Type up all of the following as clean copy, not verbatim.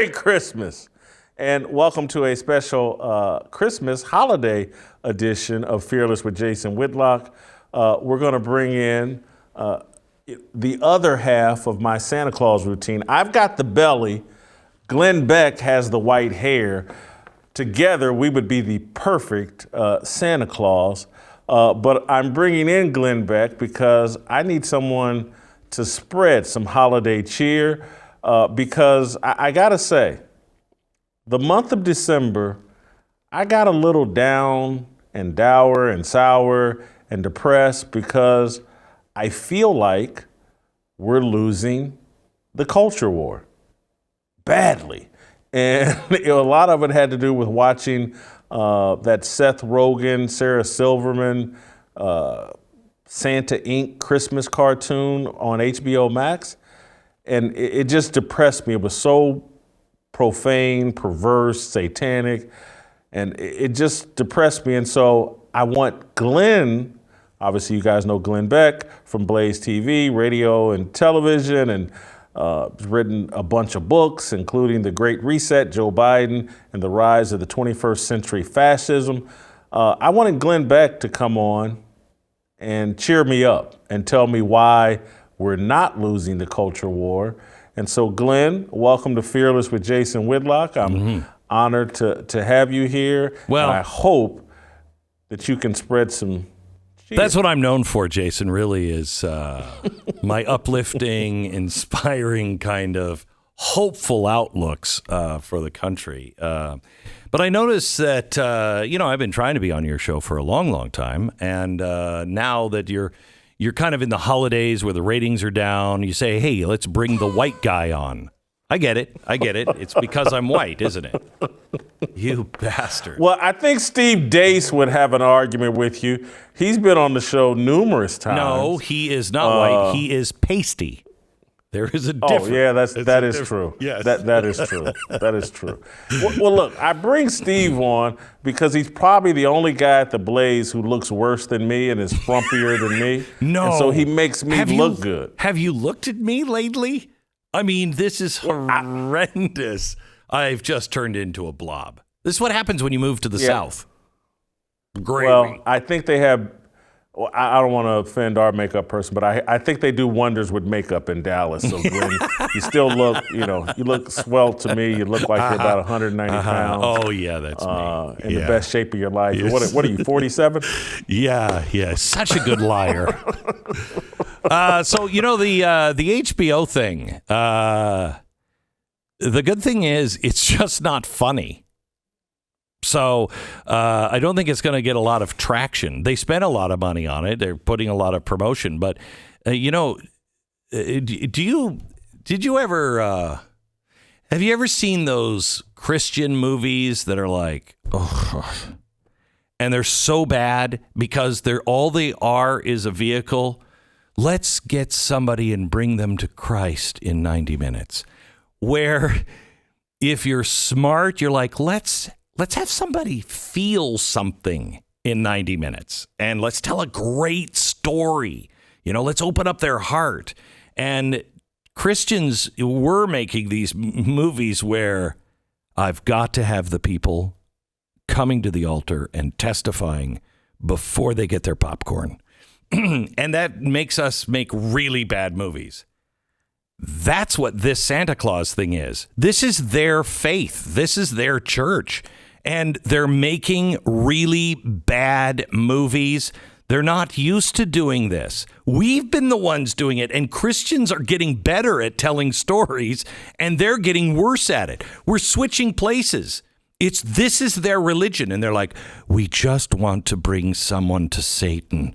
Merry Christmas, and welcome to a special Christmas holiday edition of Fearless with Jason Whitlock. We're going to bring in the other half of my Santa Claus routine. I've got the belly. Glenn Beck has the white hair. Together, we would be the perfect Santa Claus. But I'm bringing in Glenn Beck because I need someone to spread some holiday cheer. Because I gotta say, the month of December, I got a little down and dour and sour and depressed because I feel like we're losing the culture war badly. And a lot of it had to do with watching that Seth Rogen, Sarah Silverman, Santa Inc. Christmas cartoon on HBO Max. And it just depressed me. It was so profane, perverse, satanic, and it just depressed me. And so I want Glenn, obviously you guys know Glenn Beck from Blaze TV, radio and television, and written a bunch of books, including The Great Reset, Joe Biden, and the Rise of the 21st Century Fascism. I wanted Glenn Beck to come on and cheer me up and tell me why we're not losing the culture war. And so, Glenn, welcome to Fearless with Jason Whitlock. I'm honored to have you here. Well, and I hope that you can spread some cheer. That's what I'm known for, Jason, really, is my uplifting, inspiring kind of hopeful outlooks for the country. But I noticed that, I've been trying to be on your show for a long, long time. And now that you're kind of in the holidays where the ratings are down. You say, hey, let's bring the white guy on. I get it. It's because I'm white, isn't it? You bastard. Well, I think Steve Deace would have an argument with you. He's been on the show numerous times. No, he is not white. He is pasty. There is a difference. Oh, yeah, that is true. Yes. That is true. That is true. Well, look, I bring Steve on because he's probably the only guy at TheBlaze who looks worse than me and is frumpier than me. No. And so he makes me look good. Have you looked at me lately? I mean, this is horrendous. I've just turned into a blob. This is what happens when you move to the South. Gravy. Well, I think they have... Well, I don't want to offend our makeup person, but I think they do wonders with makeup in Dallas. So Glenn, you still look, you look swell to me. You look like you're about 190 pounds. Oh, yeah, that's me. In the best shape of your life. Yes. What are you, 47? Yeah. Such a good liar. So, the HBO thing, the good thing is it's just not funny. So I don't think it's going to get a lot of traction. They spent a lot of money on it. They're putting a lot of promotion. But, did you ever, have you ever seen those Christian movies that are like, and they're so bad because all they are is a vehicle? Let's get somebody and bring them to Christ in 90 minutes. Where if you're smart, you're like, let's have somebody feel something in 90 minutes and let's tell a great story. Let's open up their heart. And Christians were making these movies where I've got to have the people coming to the altar and testifying before they get their popcorn. And that makes us make really bad movies. That's what this Santa Claus thing is. This is their faith. This is their church. And they're making really bad movies. They're not used to doing this. We've been the ones doing it, and Christians are getting better at telling stories, and they're getting worse at it. We're switching places. This is their religion, and they're like, we just want to bring someone to Satan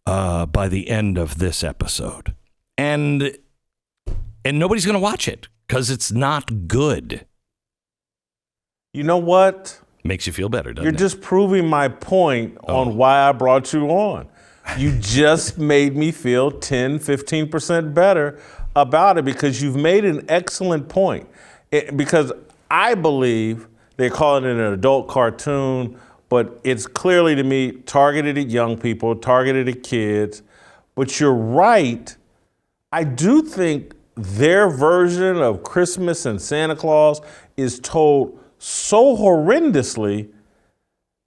by the end of this episode. And nobody's going to watch it because it's not good. You know what? Makes you feel better, doesn't it? You're just proving my point on why I brought you on. You just made me feel 10, 15% better about it because you've made an excellent point. Because I believe they're calling it an adult cartoon, but it's clearly to me targeted at young people, targeted at kids. But you're right. I do think their version of Christmas and Santa Claus is told so horrendously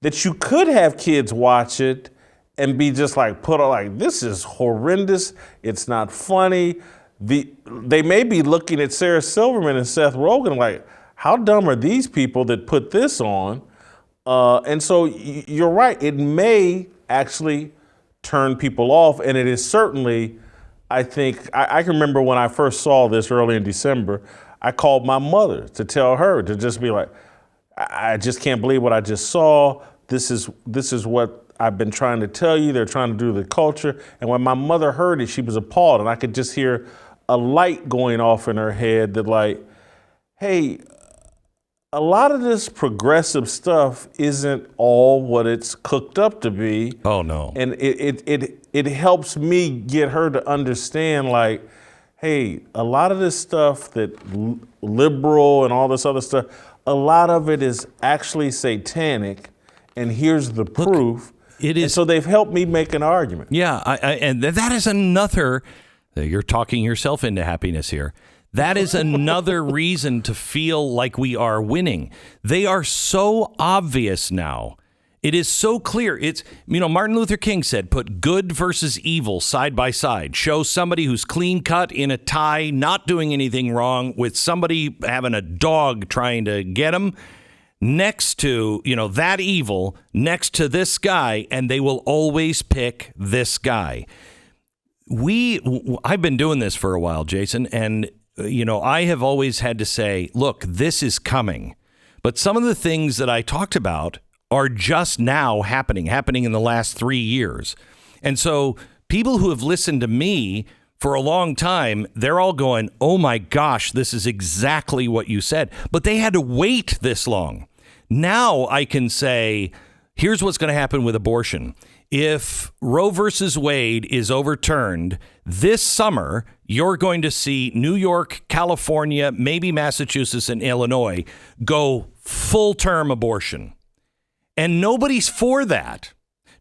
that you could have kids watch it and be just like put on like, this is horrendous. It's not funny. They may be looking at Sarah Silverman and Seth Rogen like, how dumb are these people that put this on? And so you're right. It may actually turn people off. And it is certainly, I think, I can remember when I first saw this early in December, I called my mother to tell her to just be like, I just can't believe what I just saw. This is what I've been trying to tell you. They're trying to do the culture. And when my mother heard it, she was appalled. And I could just hear a light going off in her head that like, hey, a lot of this progressive stuff isn't all what it's cooked up to be. Oh, no. And it helps me get her to understand like, hey, a lot of this stuff that liberal and all this other stuff, a lot of it is actually satanic. And here's the proof. It is. And so they've helped me make an argument. Yeah, and that is another, you're talking yourself into happiness here. That is another reason to feel like we are winning. They are so obvious now. It is so clear. It's, Martin Luther King said, put good versus evil side by side. Show somebody who's clean cut in a tie, not doing anything wrong, with somebody having a dog trying to get him next to, that evil next to this guy, and they will always pick this guy. I've been doing this for a while, Jason, and I have always had to say, look, this is coming. But some of the things that I talked about are just now happening in the last 3 years. And so people who have listened to me for a long time, they're all going, oh my gosh, this is exactly what you said. But they had to wait this long. Now I can say, here's what's going to happen with abortion. If Roe versus Wade is overturned this summer, you're going to see New York, California, maybe Massachusetts and Illinois go full-term abortion. And nobody's for that.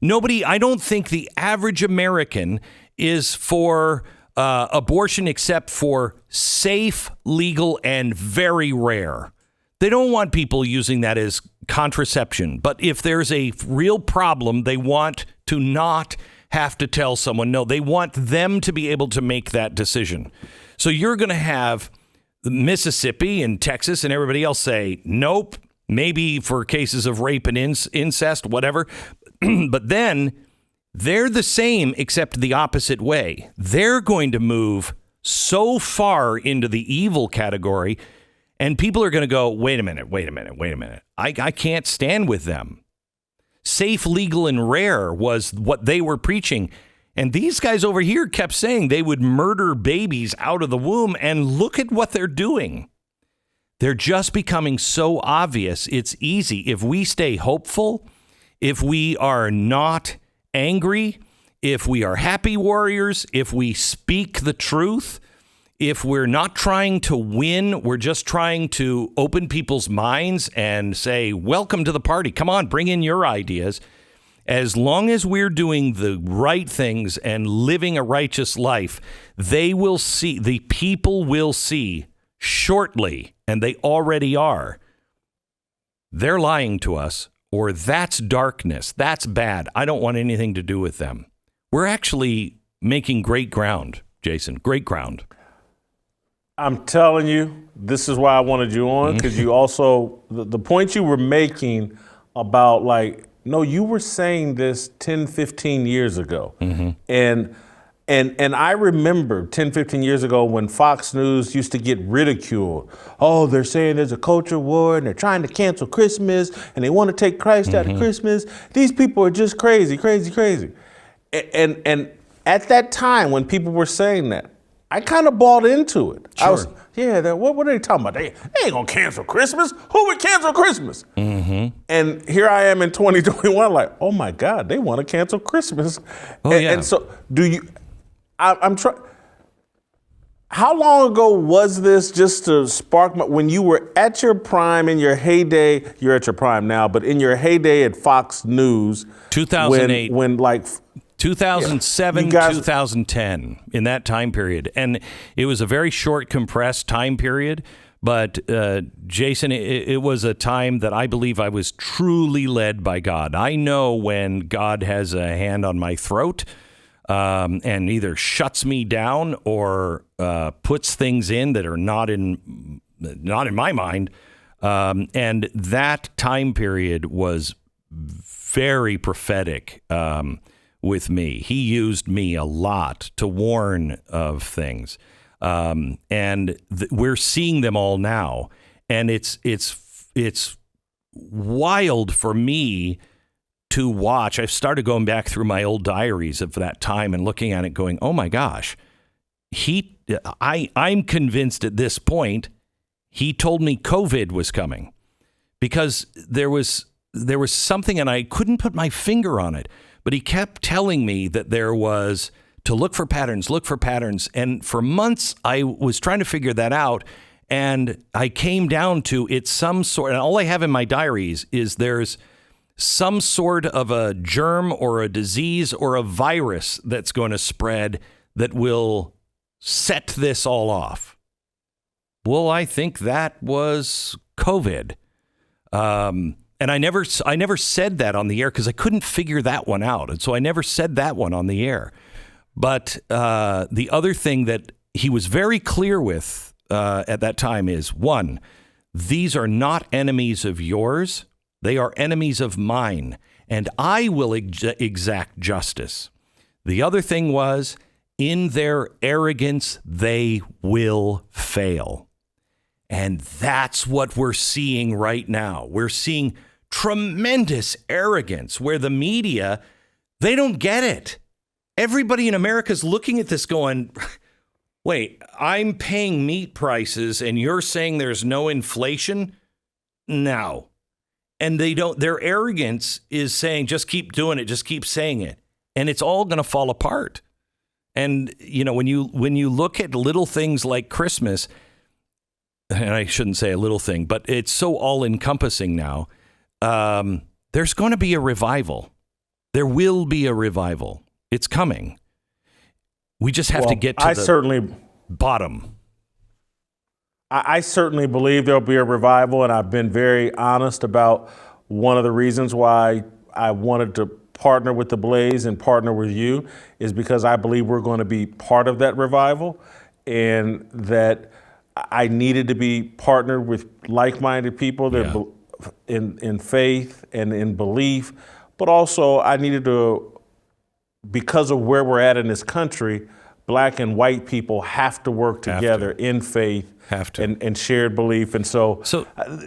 I don't think the average American is for abortion except for safe, legal, and very rare. They don't want people using that as contraception. But if there's a real problem, they want to not have to tell someone no. They want them to be able to make that decision. So you're going to have Mississippi and Texas and everybody else say, nope, maybe for cases of rape and incest, whatever. But then they're the same, except the opposite way. They're going to move so far into the evil category. And people are going to go, wait a minute. I can't stand with them. Safe, legal, and rare was what they were preaching. And these guys over here kept saying they would murder babies out of the womb. And look at what they're doing. They're just becoming so obvious. It's easy. If we stay hopeful, if we are not angry, if we are happy warriors, if we speak the truth, if we're not trying to win, we're just trying to open people's minds and say, welcome to the party. Come on, bring in your ideas. As long as we're doing the right things and living a righteous life, they will see, the people will see shortly, and they already are, they're lying to us, or that's darkness. That's bad. I don't want anything to do with them. We're actually making great ground, Jason, great ground. I'm telling you, this is why I wanted you on, because you also, the point you were making about like, no, you were saying this 10, 15 years ago. And I remember 10, 15 years ago when Fox News used to get ridiculed. Oh, they're saying there's a culture war and they're trying to cancel Christmas and they want to take Christ out of Christmas. These people are just crazy. And at that time when people were saying that, I kind of bought into it. Sure. I was, what are they talking about? They ain't gonna cancel Christmas. Who would cancel Christmas? And here I am in 2021, like, oh my God, they want to cancel Christmas. And so, I'm trying. How long ago was this, just to spark when you were at your prime, in your heyday? You're at your prime now, but in your heyday at Fox News, 2008, when like 2007, You guys- 2010, in that time period. And it was a very short, compressed time period. But Jason, it was a time that I believe I was truly led by God. I know when God has a hand on my throat and either shuts me down or puts things in that are not in my mind. And that time period was very prophetic with me. He used me a lot to warn of things. And we're seeing them all now, and it's wild for me to watch. I've started going back through my old diaries of that time and looking at it, going, "Oh my gosh, I'm convinced at this point he told me COVID was coming because there was something, and I couldn't put my finger on it, but he kept telling me that there was." To look for patterns. And for months, I was trying to figure that out. And I came down to it's some sort, and all I have in my diaries is there's some sort of a germ or a disease or a virus that's going to spread that will set this all off. Well, I think that was COVID. And I never said that on the air because I couldn't figure that one out. And so I never said that one on the air. But the other thing that he was very clear with at that time is, one, these are not enemies of yours. They are enemies of mine, and I will exact justice. The other thing was, in their arrogance, they will fail. And that's what we're seeing right now. We're seeing tremendous arrogance where the media, they don't get it. Everybody in America is looking at this going, wait, I'm paying meat prices and you're saying there's no inflation? No. And their arrogance is saying, just keep doing it, just keep saying it. And it's all going to fall apart. And, you know, when you look at little things like Christmas, and I shouldn't say a little thing, but it's so all encompassing now, there's going to be a revival. There will be a revival. It's coming. We just have to get to the bottom. I certainly believe there'll be a revival, and I've been very honest about one of the reasons why I wanted to partner with TheBlaze and partner with you is because I believe we're going to be part of that revival, and that I needed to be partnered with like-minded people that in faith and in belief, but also I needed to, because of where we're at in this country, black and white people have to work together in faith and shared belief. And so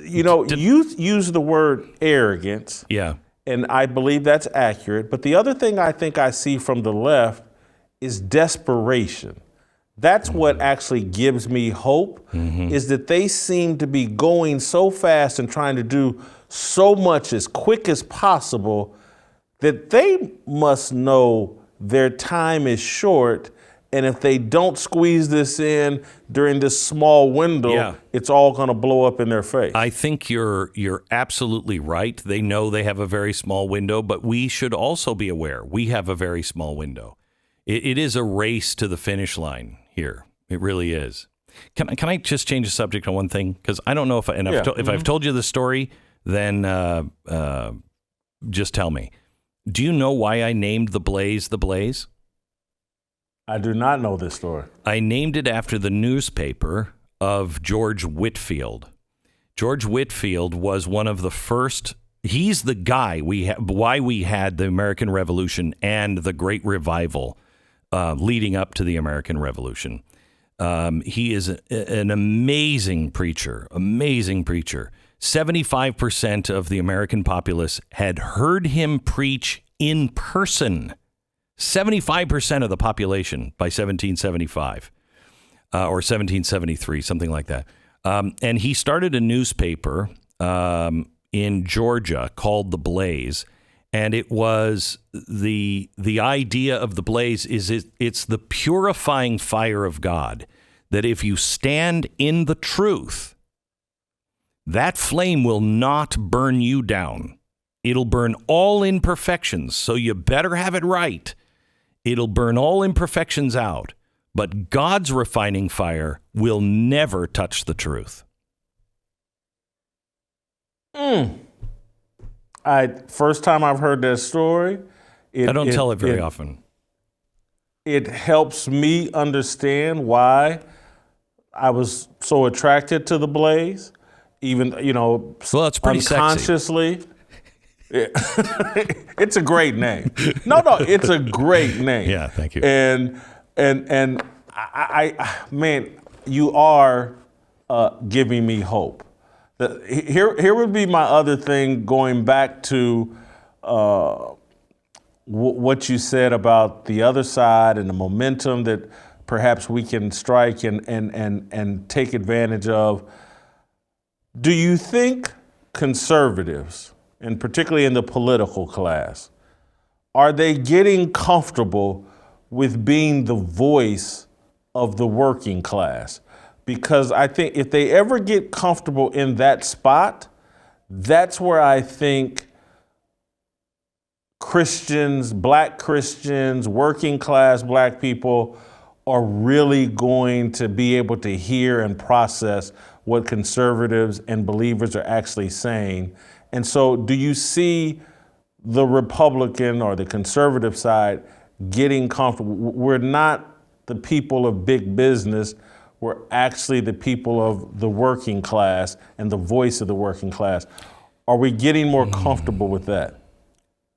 you use the word arrogance. Yeah. And I believe that's accurate. But the other thing I think I see from the left is desperation. That's what actually gives me hope, is that they seem to be going so fast and trying to do so much as quick as possible that they must know their time is short, and if they don't squeeze this in during this small window, it's all going to blow up in their face. I think you're absolutely right. They know they have a very small window, but we should also be aware we have a very small window. It is a race to the finish line here. It really is. Can I just change the subject on one thing? Because I don't know if I've told you the story, then just tell me. Do you know why I named TheBlaze TheBlaze? I do not know this story. I named it after the newspaper of George Whitfield. George Whitfield was one of the first. He's the guy why we had the American Revolution and the Great Revival leading up to the American Revolution. He is an amazing preacher. 75% of the American populace had heard him preach in person. 75% of the population by 1775 or 1773, something like that. And he started a newspaper in Georgia called TheBlaze. And it was the idea of TheBlaze is it's the purifying fire of God, that if you stand in the truth, that flame will not burn you down. It'll burn all imperfections. So you better have it right. It'll burn all imperfections out, but God's refining fire will never touch the truth. First time I've heard that story. I don't tell it very often. It helps me understand why I was so attracted to TheBlaze, even, well, it's pretty unconsciously. It's a great name. No, it's a great name. Yeah, thank you. And I man, you are giving me hope. Here would be my other thing, going back to what you said about the other side and the momentum that perhaps we can strike and take advantage of. Do you think conservatives, and particularly in the political class, are they getting comfortable with being the voice of the working class? Because I think if they ever get comfortable in that spot, that's where I think Christians, black Christians, working class black people are really going to be able to hear and process what conservatives and believers are actually saying. And so do you see the Republican or the conservative side getting comfortable? We're not the people of big business. We're actually the people of the working class and the voice of the working class. Are we getting more comfortable with that?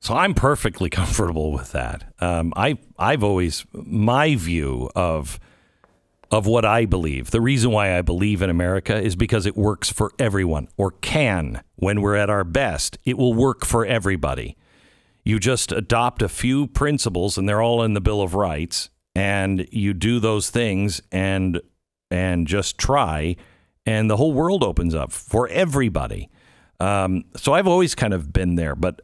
So I'm perfectly comfortable with that. I've always, my view of what I believe, the reason why I believe in America is because it works for everyone, or can. When we're at our best, it will work for everybody. You just adopt a few principles, and they're all in the Bill of Rights, and you do those things and just try, and the whole world opens up for everybody. So I've always kind of been there, but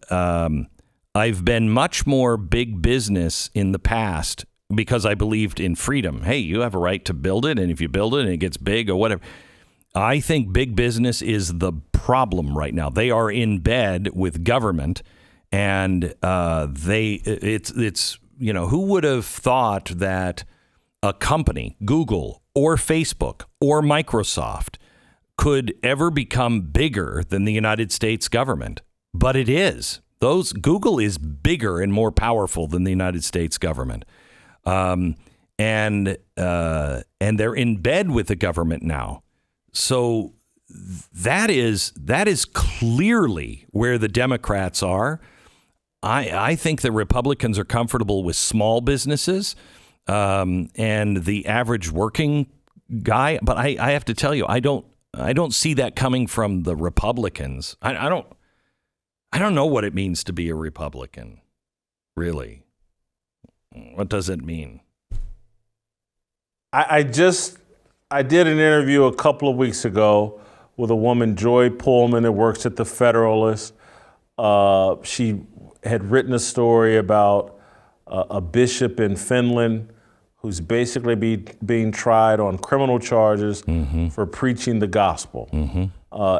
I've been much more big business in the past because I believed in freedom. Hey, you have a right to build it, and if you build it and it gets big or whatever. I think big business is the problem right now. They are in bed with government, and it's who would have thought that a company, Google or Facebook or Microsoft, could ever become bigger than the United States government? But it is. Google is bigger and more powerful than the United States government. And they're in bed with the government now. So that is clearly where the Democrats are. I think the Republicans are comfortable with small businesses and the average working guy. But I have to tell you, I don't see that coming from the Republicans. I don't know what it means to be a Republican, really. What does it mean? I did an interview a couple of weeks ago with a woman, Joy Pullman, that works at the Federalist. She had written a story about a bishop in Finland who's basically being tried on criminal charges for preaching the gospel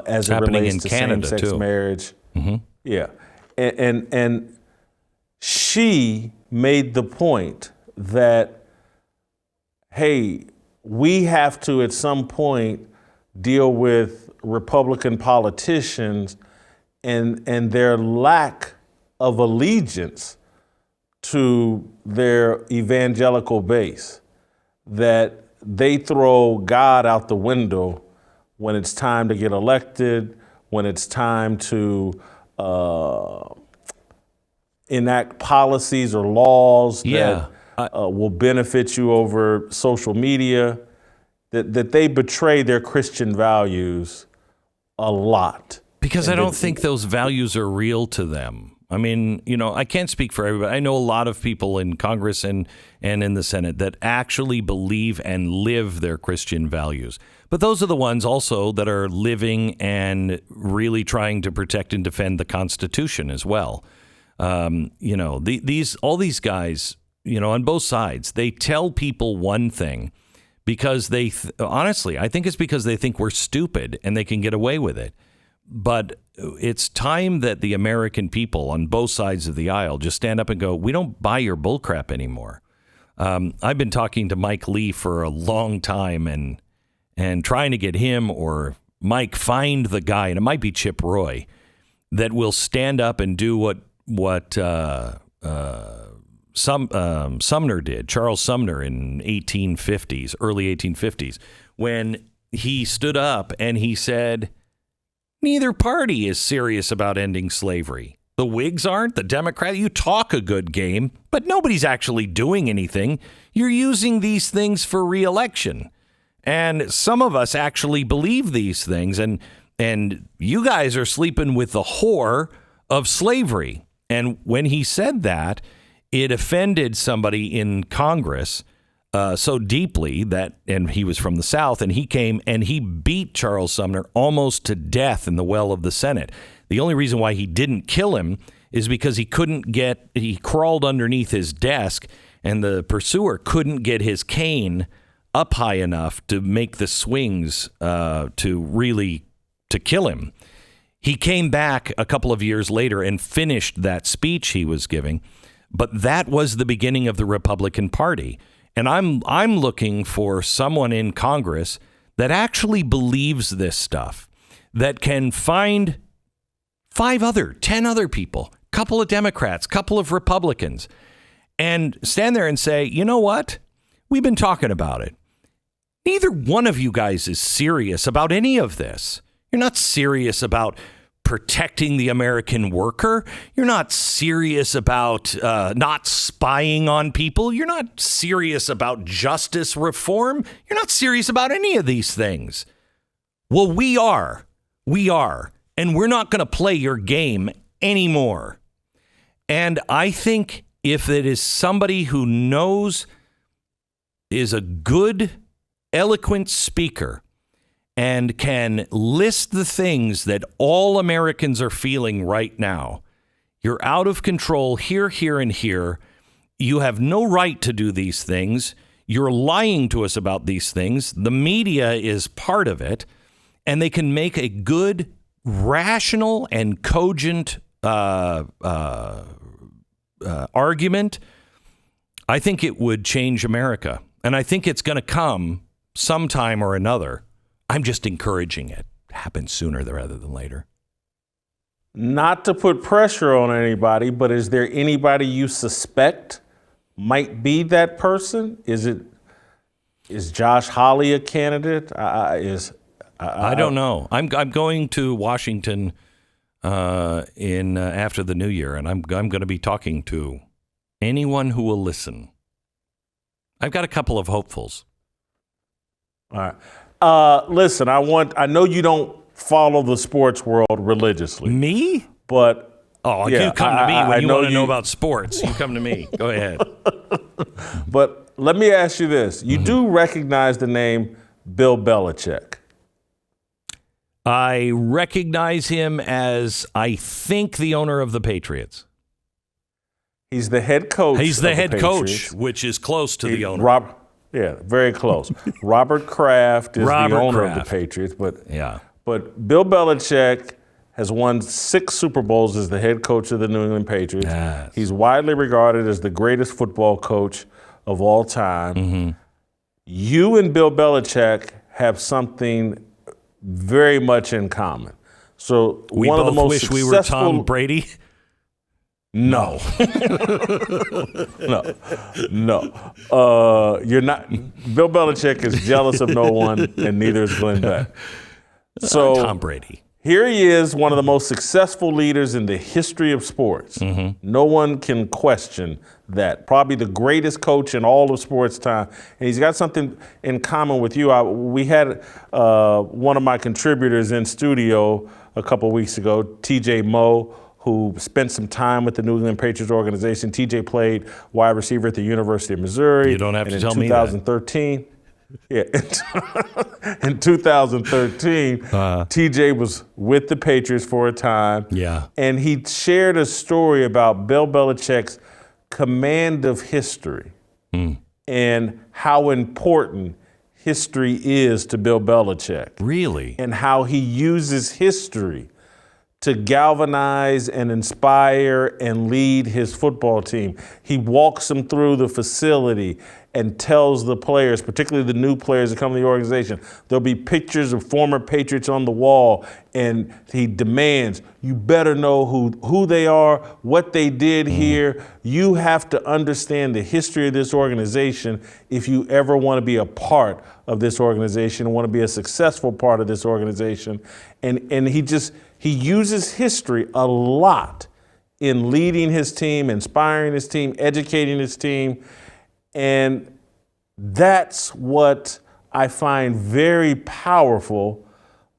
as it relates to same-sex marriage. Yeah. And she made the point that, hey, we have to at some point deal with Republican politicians and their lack of allegiance to their evangelical base, that they throw God out the window when it's time to get elected, when it's time to enact policies or laws that will benefit you over social media, that they betray their Christian values a lot. Because I don't think those values are real to them. I mean, I can't speak for everybody. I know a lot of people in Congress and in the Senate that actually believe and live their Christian values. But those are the ones also that are living and really trying to protect and defend the Constitution as well. All these guys, on both sides, they tell people one thing because honestly, I think it's because they think we're stupid and they can get away with it. But it's time that the American people on both sides of the aisle just stand up and go, we don't buy your bullcrap anymore. I've been talking to Mike Lee for a long time and trying to get him or Mike find the guy, and it might be Chip Roy, that will stand up and do what Sumner did, Charles Sumner in early 1850s, when he stood up and he said, neither party is serious about ending slavery. The Whigs aren't, the Democrats. You talk a good game, but nobody's actually doing anything. You're using these things for re-election. And some of us actually believe these things. And you guys are sleeping with the whore of slavery. And when he said that, it offended somebody in Congress so deeply that, and he was from the South, and he came and he beat Charles Sumner almost to death in the well of the Senate. The only reason why he didn't kill him is because he crawled underneath his desk, and the pursuer couldn't get his cane up high enough to make the swings to kill him. He came back a couple of years later and finished that speech he was giving, but that was the beginning of the Republican Party. And I'm looking for someone in Congress that actually believes this stuff, that can find 10 other people, couple of Democrats, couple of Republicans, and stand there and say, you know what? We've been talking about it. Neither one of you guys is serious about any of this. You're not serious about protecting the American worker. You're not serious about not spying on people. You're not serious about justice reform. You're not serious about any of these things. Well, we are. We are. And we're not going to play your game anymore. And I think if it is somebody who is a good, eloquent speaker, and can list the things that all Americans are feeling right now. You're out of control here, here, and here. You have no right to do these things. You're lying to us about these things. The media is part of it. And they can make a good, rational, and cogent argument. I think it would change America. And I think it's going to come sometime or another. I'm just encouraging it to happen sooner rather than later. Not to put pressure on anybody, but is there anybody you suspect might be that person? Is Josh Hawley a candidate? I don't know. I'm going to Washington after the new year, and I'm going to be talking to anyone who will listen. I've got a couple of hopefuls. All right. Listen, I know you don't follow the sports world religiously. Me? But you come to me when you want to know about sports. You come to me. Go ahead. But let me ask you this. You do recognize the name Bill Belichick? I recognize him as, I think, the owner of the Patriots. He's the head coach. He's the head Patriots. coach, which is close to the owner. Yeah, very close. Robert Kraft is the owner of the Patriots, but Bill Belichick has won 6 Super Bowls as the head coach of the New England Patriots. Yes. He's widely regarded as the greatest football coach of all time. Mm-hmm. You and Bill Belichick have something very much in common. So we one both of the most wish successful, we were Tom Brady. No. No. You're not. Bill Belichick is jealous of no one, and neither is Glenn Beck. So Tom Brady. Here he is, one of the most successful leaders in the history of sports. Mm-hmm. No one can question that. Probably the greatest coach in all of sports time. And he's got something in common with you. We had one of my contributors in studio a couple weeks ago, TJ Moe, who spent some time with the New England Patriots organization. TJ played wide receiver at the University of Missouri. You don't have to tell me that. In 2013, in 2013, TJ was with the Patriots for a time. Yeah. And he shared a story about Bill Belichick's command of history and how important history is to Bill Belichick. Really? And how he uses history to galvanize and inspire and lead his football team. He walks them through the facility and tells the players, particularly the new players that come to the organization, there'll be pictures of former Patriots on the wall, and he demands, you better know who they are, what they did here. You have to understand the history of this organization if you ever want to be a part of this organization and want to be a successful part of this organization. And he uses history a lot in leading his team, inspiring his team, educating his team. And that's what I find very powerful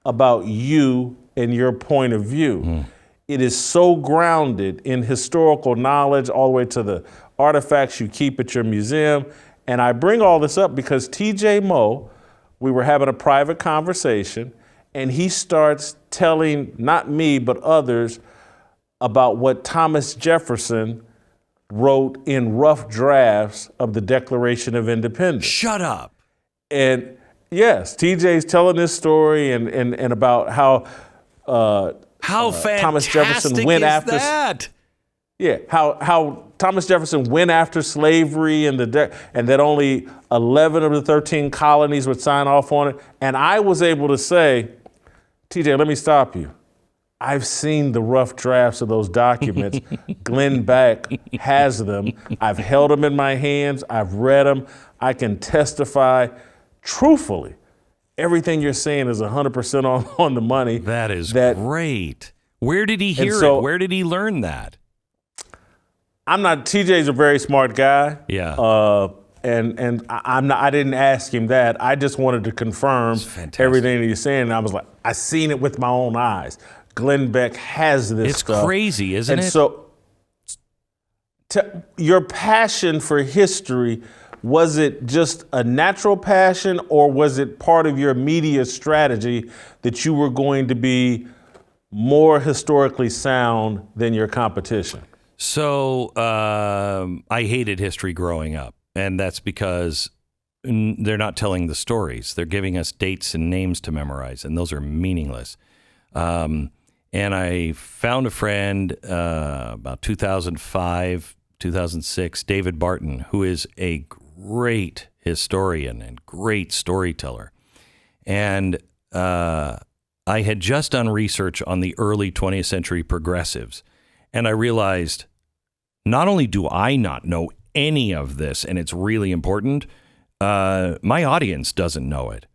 about you and your point of view. It is so grounded in historical knowledge all the way to the artifacts you keep at your museum. And I bring all this up because TJ Moe, we were having a private conversation, and he starts telling, not me, but others, about what Thomas Jefferson wrote in rough drafts of the Declaration of Independence. Shut up. And yes, TJ's telling this story and about how fantastic Thomas Jefferson went after that? Yeah, how Thomas Jefferson went after slavery and that only 11 of the 13 colonies would sign off on it. And I was able to say, TJ, let me stop you. I've seen the rough drafts of those documents. Glenn Beck has them. I've held them in my hands. I've read them. I can testify truthfully. Everything you're saying is 100% on the money. That is great. Where did he hear it? Where did he learn that? TJ's a very smart guy. Yeah. And I didn't ask him that. I just wanted to confirm everything that he's saying. And I was like, I seen it with my own eyes. Glenn Beck has this stuff. It's crazy, isn't it? And so your passion for history, was it just a natural passion, or was it part of your media strategy that you were going to be more historically sound than your competition? So I hated history growing up, and that's because they're not telling the stories. They're giving us dates and names to memorize, and those are meaningless. And I found a friend about 2005, 2006, David Barton, who is a great historian and great storyteller. And I had just done research on the early 20th century progressives. And I realized not only do I not know any of this, and it's really important, my audience doesn't know it.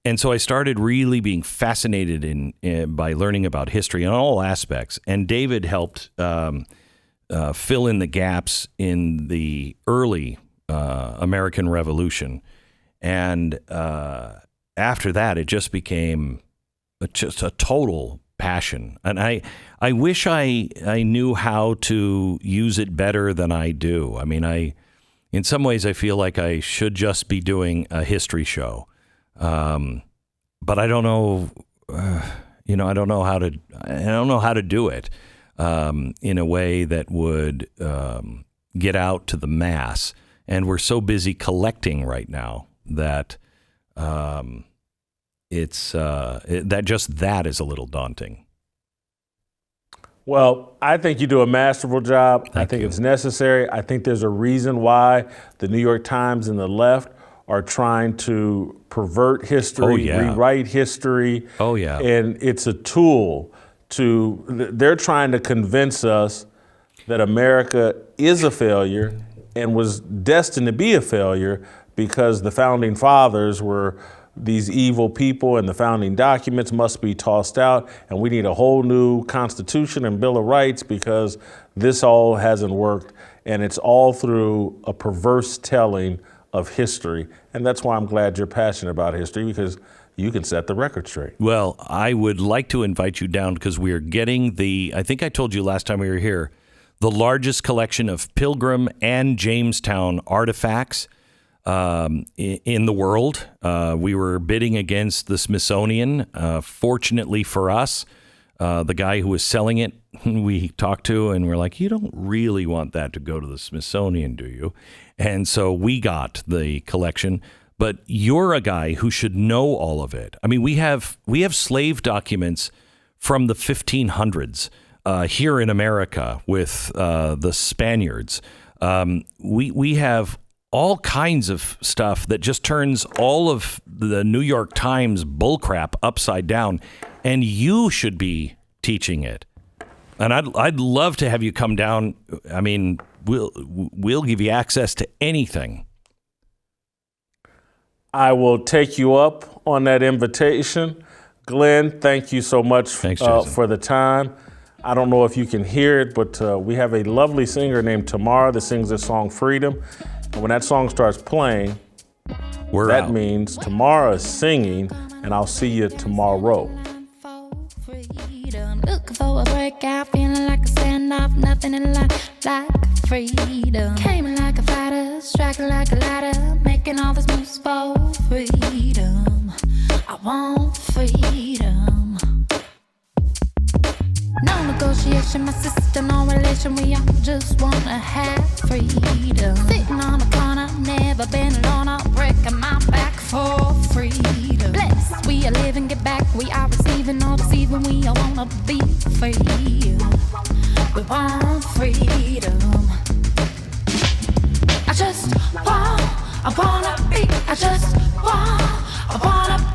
And so I started really being fascinated by learning about history in all aspects. And David helped fill in the gaps in the early American Revolution. And after that, it just became just a total passion. And I wish I knew how to use it better than I do. I mean, in some ways, I feel like I should just be doing a history show. But I don't know, I don't know how to do it in a way that would get out to the mass. And we're so busy collecting right now that that is a little daunting. Well, I think you do a masterful job. I think it's necessary. I think there's a reason why the New York Times and the left are trying to pervert history, rewrite history. Oh, yeah. And it's a tool they're trying to convince us that America is a failure and was destined to be a failure because the founding fathers were these evil people and the founding documents must be tossed out and we need a whole new Constitution and Bill of Rights because this all hasn't worked. And it's all through a perverse telling of history. And that's why I'm glad you're passionate about history, because you can set the record straight. Well, I would like to invite you down because we are getting I think I told you last time we were here, the largest collection of Pilgrim and Jamestown artifacts in the world. We were bidding against the Smithsonian. Fortunately for us, the guy who was selling it, we talked to, and we're like, you don't really want that to go to the Smithsonian, do you? And so we got the collection. But you're a guy who should know all of it. I mean, we have slave documents from the 1500s here in America with the Spaniards. We have all kinds of stuff that just turns all of the New York Times bullcrap upside down, and you should be teaching it. And I'd love to have you come down. I mean, we'll give you access to anything. I will take you up on that invitation. Glenn, thank you so much for the time. I don't know if you can hear it, but we have a lovely singer named Tamara that sings the song Freedom. And when that song starts playing, that means Tamara is singing, and I'll see you tomorrow. Looking for a breakout, feeling like a standoff, nothing in life like freedom. Came like a fighter, striking like a ladder, making all these moves for freedom. I want freedom. No negotiation, my sister, no relation. We all just wanna have freedom. Sitting on the corner, never been alone. I'm breaking my back for freedom. Blessed, we are living, get back. We are receiving, no deceiving. We all wanna be free. We want freedom. I wanna be. I wanna be.